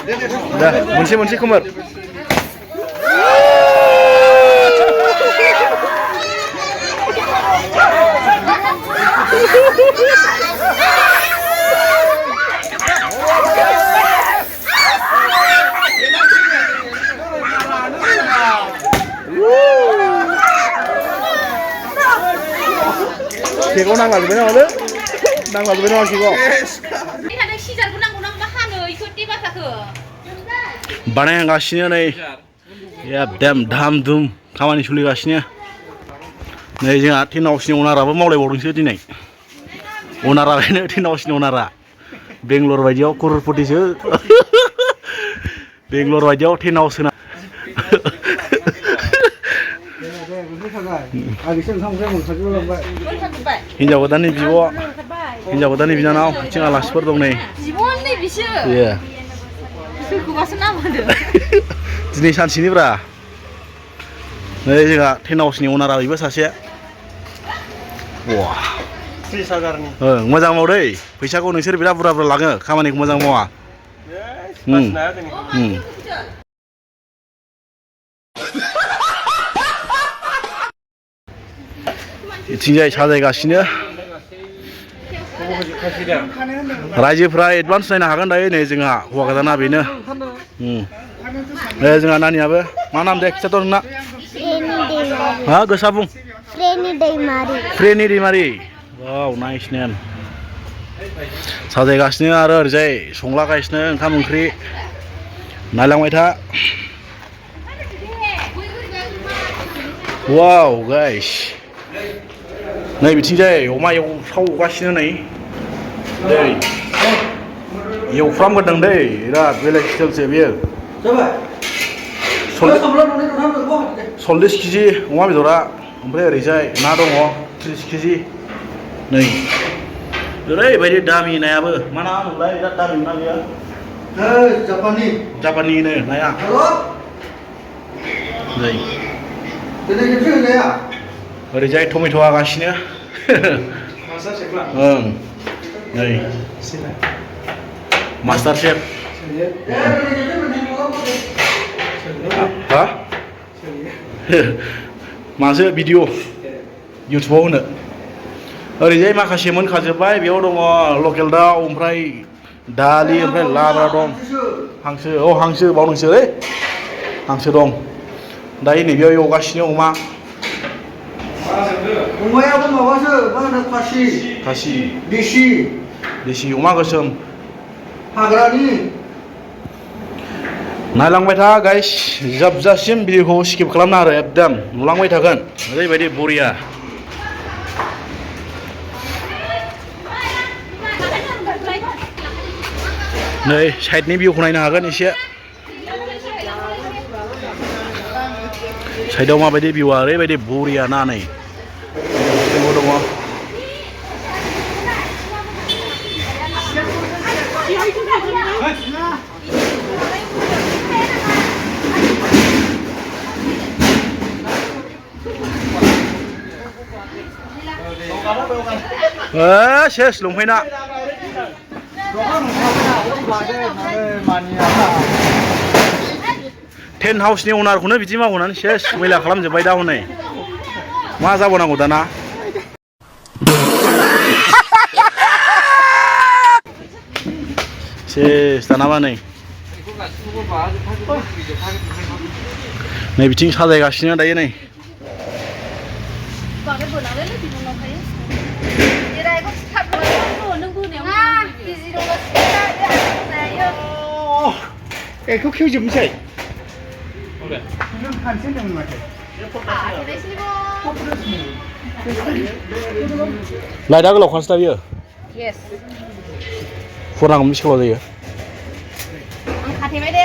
Dah, munsi kumur. Kiko nang lagi bener ada? Nang lagi bener Kiko. Ini ada sijar gunang bahano ikut tiba satu. बानायगासिनो नै एकदम धाम धुम खामानि सोलिगासिनो नै जोंहा टेन हाउसनि अनाराबो मावलायबावदोंसो दिनै अनारा बेनो टेन हाउसनि अनारा बेंगलर बायदियाव कररपतिसो बेंगलर बायदियाव टेन हाउस होना हिनजाव गोदाननि बिब' हिनजाव गोदाननि बिनानाव जों आलासिफोर दं नै जिबननि बिसो दिनै सानसेनिब्रा नै जोंहा टेन हाउसनि अनारा बेबो सासे वाह 30,000नि मोजां मावदै फैसाखौ नोंसोर बिराद बुरजा बुरजा लाङो खामानिखौ मोजां मावा बिथिंजाय साजायगासिनो रायजोफ्रा एडभान्स नायनो हागोन दायो नै जोंहा हौवा गोदाना बेनो जोंहा नानियाबो मा नाम दे खिथाथ' नोंना हा गोसा बुं फ्रेनि दैमारि वाव नाइस नेम साजायगासिनो आरो ओरैजाय संलागासिनो ओंखाम ओंख्रि नायलांबाय था वाव गाइस नै बिथिंजाय अमा एवफ्रावगासिनो नै दै एवफ्रामगोरदों दै बिराद बेलेग स्टाइलसो बेयो 40 केजि अमा बेदरा ओमफ्राय ओरैजाय ना दङ 30 केजि नै ओरैबायदि दामि नायाबो मा ना होनोमोनलाय बिराद दामि ना बेयो जापानिनो नाया नै ओरैजाय टमेट' हागासिनो ओं नै मास्टार शेफ हा मासो भिडिअ इउटुबाव होनो ओरैजाय माखासे मोनखाजोब्बाय बेयाव दङ लकेल दाउ ओमफ्राय दालि ओमफ्राय लाब्रा दं हांसो हांसो बावनोसो हांसो दं दायो नैबेयाव एवगासिनो अमा अमायाबो माबासो मा होनो खासि देसि अमा गोसोम हाग्रानि नायलांबाय था गाइस जोबजासिम भिडिअखौ स्किप खालामना आरो एकदम नुलांबाय थागोन ओरैबायदि बरिया नै साइडनि भिउखौ नायनो हागोन एसे साइडआव माबायदि भिउआ ओरैबायदि बरिया ना नै दङ सेस लंफैना टेन हाउसनि अनारखौनो बिदि मावनानै सेस मैला खालामजोब्बाय दा हनै मा जाबावनांगौ दाना सेस दानाबा नै बिथिं साजायगासिनो दायो नै बेखौ खेवजोबनोसै लाइटआ गोलाव खासो दा बियो फुरनांगौ बेसे गोलाव जायो खाथेबाय दे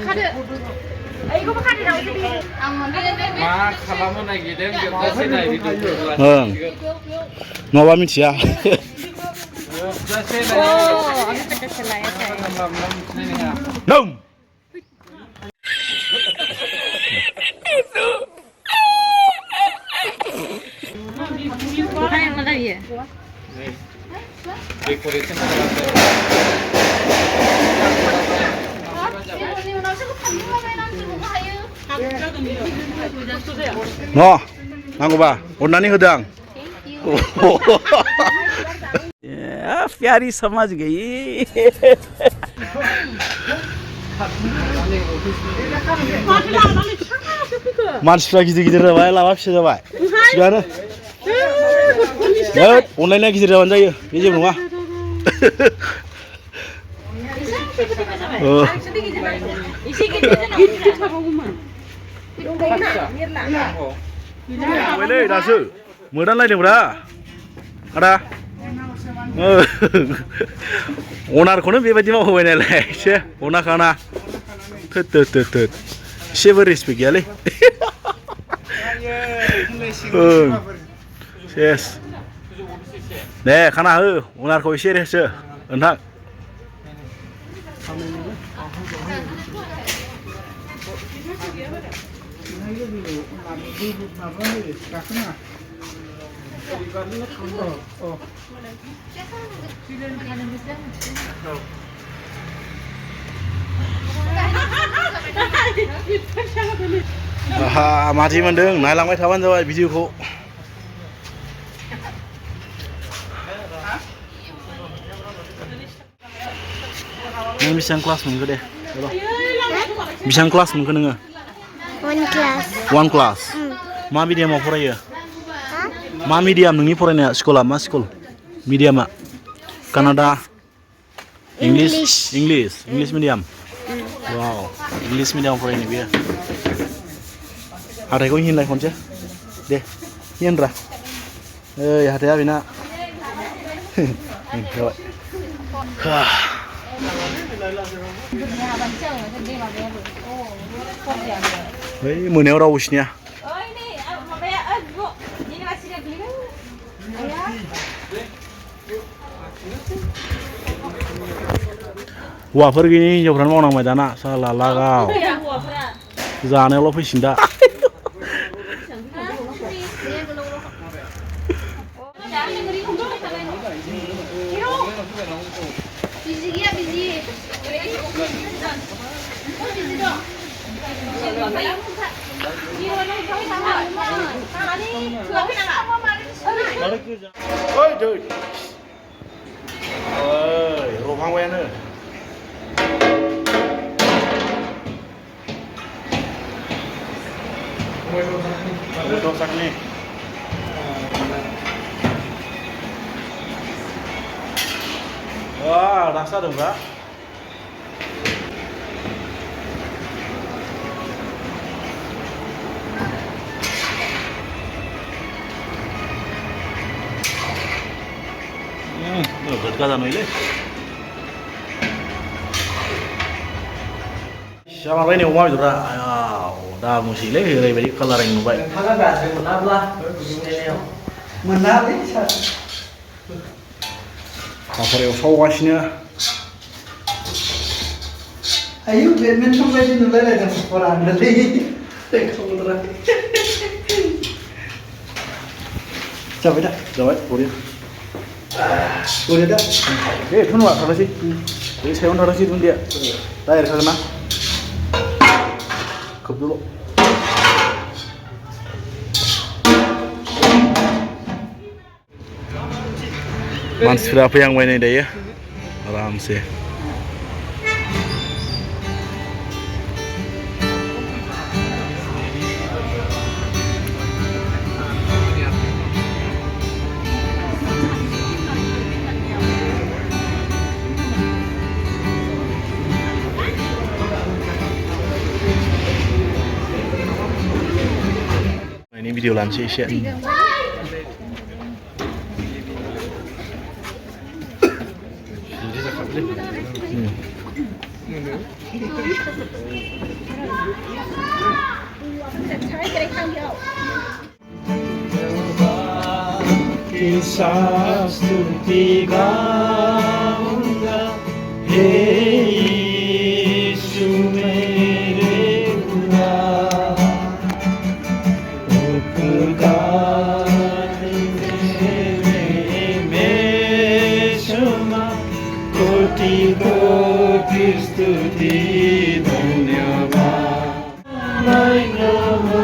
खादो ओइखौबो खाथेनांगौ मा खालामनो नागिरदों जोबजासे नाय भिडिअखौ ओं नङाबा मिथिया जोबजासे नाय नों डेकोरेशन न' नांगौबा अननानै होदों आं प्यारी समझ गई मानसिफ्रा गिदिर गिदिर जाबाय लामा फिसा जाबाय थिगानो अनलायनाया गिदिर जाबानो जायो बे जेबो नङा लै दासो मोदानलायदोंब्रा आदा अनारखौनो बेबायदि मावहोबाय नालाय एसे अनाखाना थोद थोद थोद थोद एसेबो रेसपेक्ट गैयालै सेस दे खाना हो अनारखौ एसे रेसो नोंथां माथि मोनदों नायलांबाय थाबानो जाबाय भिडिअखौ नों बेसेबां क्लास मोनखो दे बेसेबां क्लास मोनखो नोङो 1 क्लास मा मिडियामाव फरायो मा मिडियाम नोंनि फरायनाया स्कुला मा स्कुल मिडियामा कानाडा इंलिस मिडियाम वाव इंलिस मिडियामाव फरायनाय बेयो हाथाइखौ हिनलाय खनसे दे हिनरा ओइ हाथाइया बेना जाबाय बै मोनायाव रावबो सिनाया हौवाफोर गैयि हिन्जावफ्रानो मावनांबाय दाना साला लागाव जानायावल' फैसिन दा रबहांबायानो sakni wah rasa dong Mbak berkata noile siapa ini umar itu dah musile oरैबायदि कालारिं नुबाय आफारायाव सावगासिनो आयु बेडमिन्टन बायदि नुलायलायदों फरायनानै जाबाय दा जाबाय बरिया दा बेथ' नङा थांनोसै बे सायावनो थांनोसै दुन्दिया दा एरखागोन ना खोबदोल' मानसिफ्रा फैहांबाय नै दायो आरामसे ini video lansir sih Kisah stuti gaunga Yesu mereka Upukati mesuma Koti stuti dhanyabad Naik nama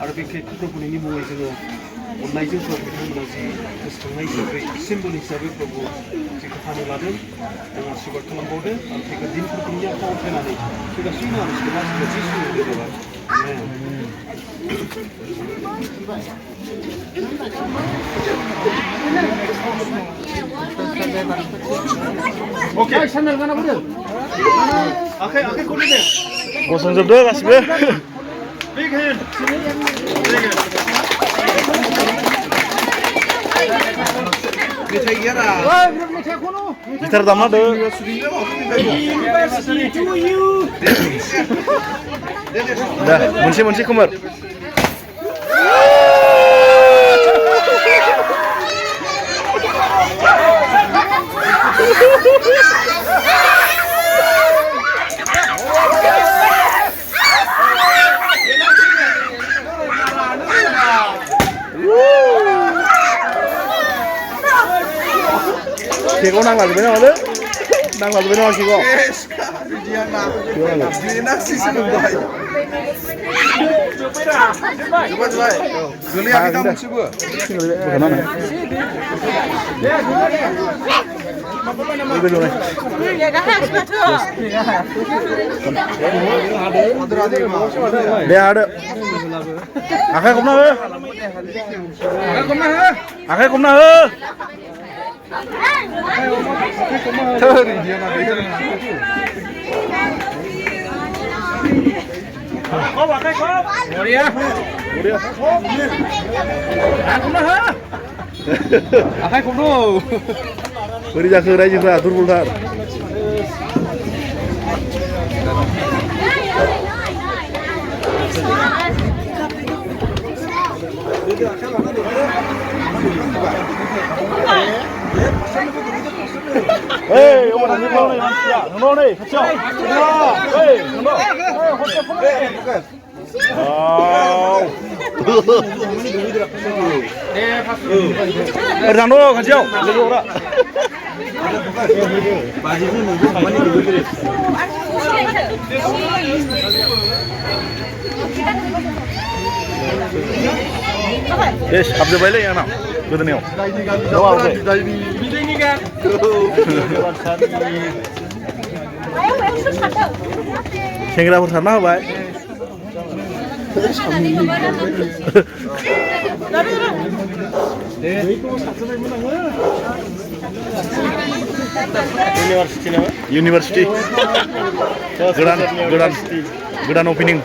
आरो बे फोरबोनि मुङै जोङो अननायजों बिथांमोना जि गोसोखांनाय हिसाबै सिम्बल हिसाबै प्रभु जिखौ फानो लादों जों आशीर्बाद खालामबावदो आरो फैगोन दिनफोरखौनि आखायाव फैनानै बे गासैबो आर'जखौ लासैनो जिसुनि गेजेराव Oke, sambil mana bro? आखाइ खौनो दे गसंजोबदो गासिबो big hand big hand मेथाइ गैया रा गिटार दामना दो दा मोनसे खोमोर Kiko nang lagi bener ada? Nang lagi bener Kiko? dia nak dia sih seneng baik coba geli kita mau coba Bagaimana? Ini dulu nih. Dia ada. Akhirnya kemana? Akhirnya kemana? Tadi dia nak dia. Kau pakai kau? Muria. Aku mah. Akhirnya kudu. Beri jaga rai juga turun tar. Hei, orang ni kau ni, nong ni, kacau. Hei, nong. Wow. Ernando, kacau. Lalu orang. Yes, habis balik ya nak. Betul ni. Doa okey. Ini kan. Sengra bersama baik. University. Gedan opening.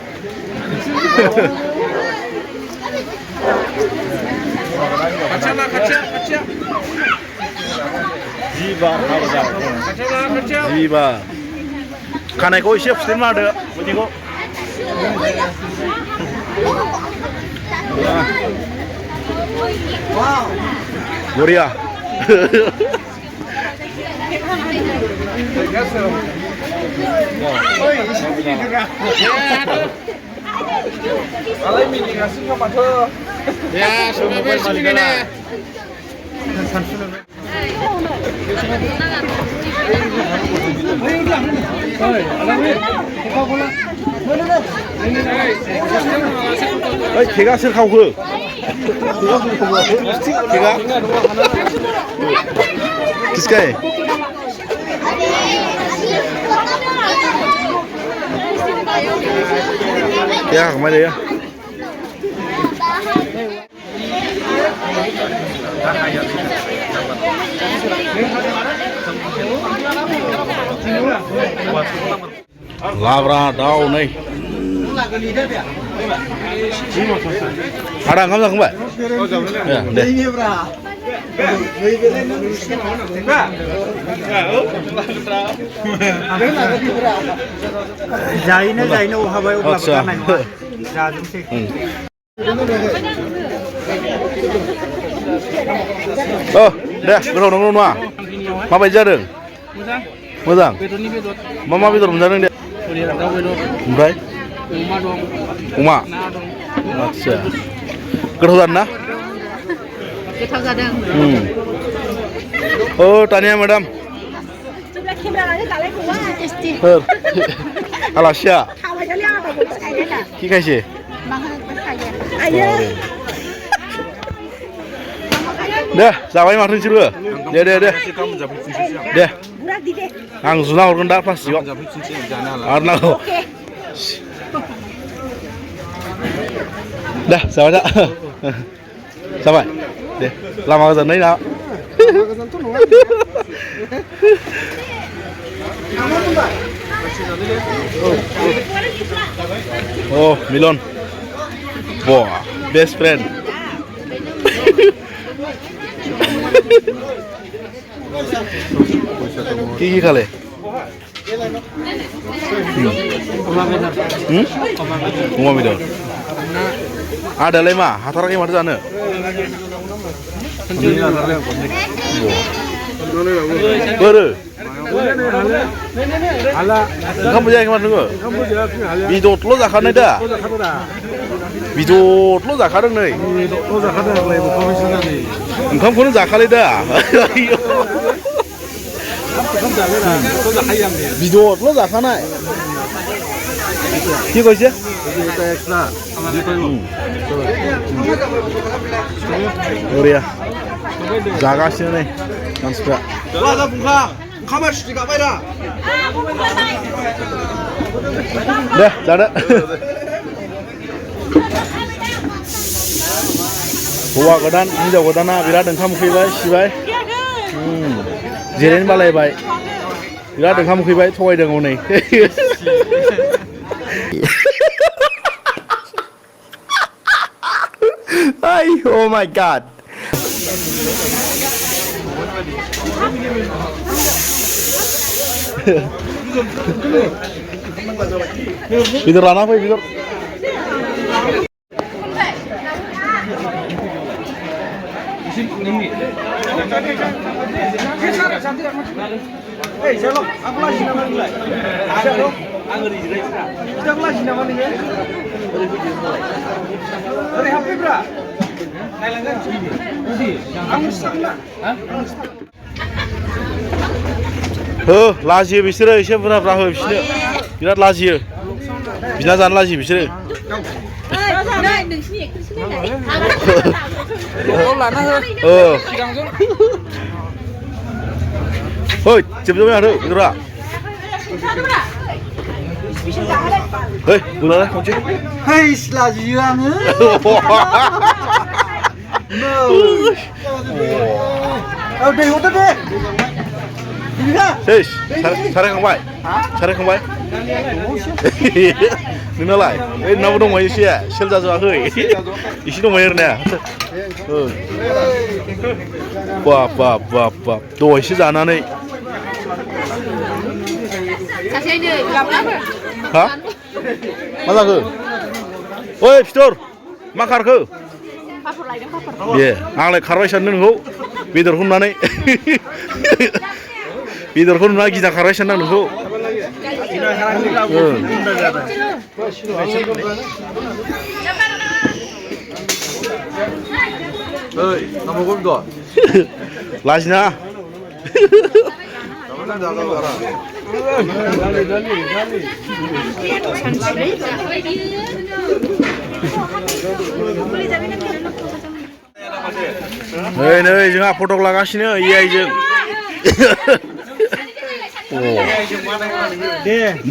Kaca. Jiba. Kanai kau siap steam ada, bunyi kau. Wow. Gloria. Ya, sudah beres juga dah. 걔가 슬카고 그. 걔가. 기스카이. 야, 그만해 야. Labra daun nih. Ada nggak mbak? Ya, deh. Ini bra. Jainnya uhabai ulah berkanai. Jajung sih. दे गोथाव नंगौ नङा माबायदि जादों मोजां बेदरनि बेदर मा बेदर मोनजादों दे दाउ बेदर ओमफ्राय अमा दं अमा ना दं आदसा गोथाव जादों ना गोथाव जादों ओ तानिया मेडाम जेब्ला केमेरा लानानै दालायखौवा टेस्टि सोर आलासिया थाबाय दालाय आंहा दाबो थायना কি খাইছে आयो दे जाबाय माथो नोंसोरबो दे दे दे दे बुरा दि दे आं जुना हरगोन दा प्लास्टिकआव आरो नांगौ दे जाबाय दा जाबाय दे लामा गोजान ना Oh, Milon. Wah, best friend. Kiki kali. Uma bedor. Ada lema, hatar lagi mana sana? Baru. Kamu jangan kemana dulu? Bidot lo zakarnya dah. Bidot lo zakarnya nih. Engkau pun zakarnya dah. Bidot lo zakarnya. Kiko sih? Korea. Zagasnya nih, mansper. Kamar şu tiga bayra. Dah, ada. Hौवा गोदान हिनजाव गोदाना बिराद ओंखाम उखैबाय सिबाय जिरायनो बालायबाय बिराद ओंखाम उखैबाय थगायदों हनै Oh my god. Bidor lana apa bidor? Hei, Shalom, aku lagi nama nilai. Shalom, aku di sini. Kita lagi nama nilai. Dari HP bra. Thailand sini. Kamu sana. लाजियो बिसोरो एसे बुरजा बुरजा हो बिसोरो बिराद लाजियो बिना जानो लाजियो बिसोरो ओइ जोबजोबबाय माथो बेदरा ओइ बुंलाय खनसे Hei, laजियो आङो. Oh, deh, udah deh. Sis, saरायखांबाय सारायखांबाय नोंनालाय ओइ नोंनाबो दंबायो एसे सेल जाजोबाखै एसे दंबायो आरोना बाब बाब बाब बाब दहायसो जानानै हा मा जाखो ओइ फिथर मा खारखो दे आंलाय खारबाय सानदों नोंखौ बेदरखौ नुनानै बेदरखौ नुना गिना खारबाय सानदों नोंखौ Hei, kamu kok enggak? लाजिना नै जोंहा फटक लागासिनो एआइजों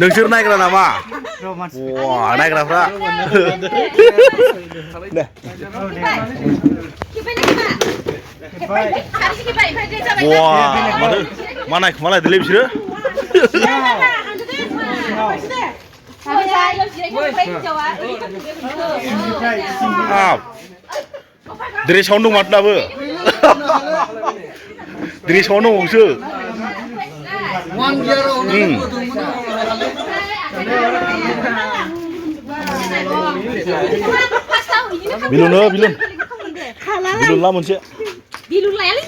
नोंसोर नायग्रा नामा वा नायग्राफ्रा दे वा माथो मा नायखुमालायदोंलै बिसोरो ड्रेसावनो दं माथो दाबो ड्रेसावनो दंसो बिलुन बिलुन ला मोनसे बिलुन लायालै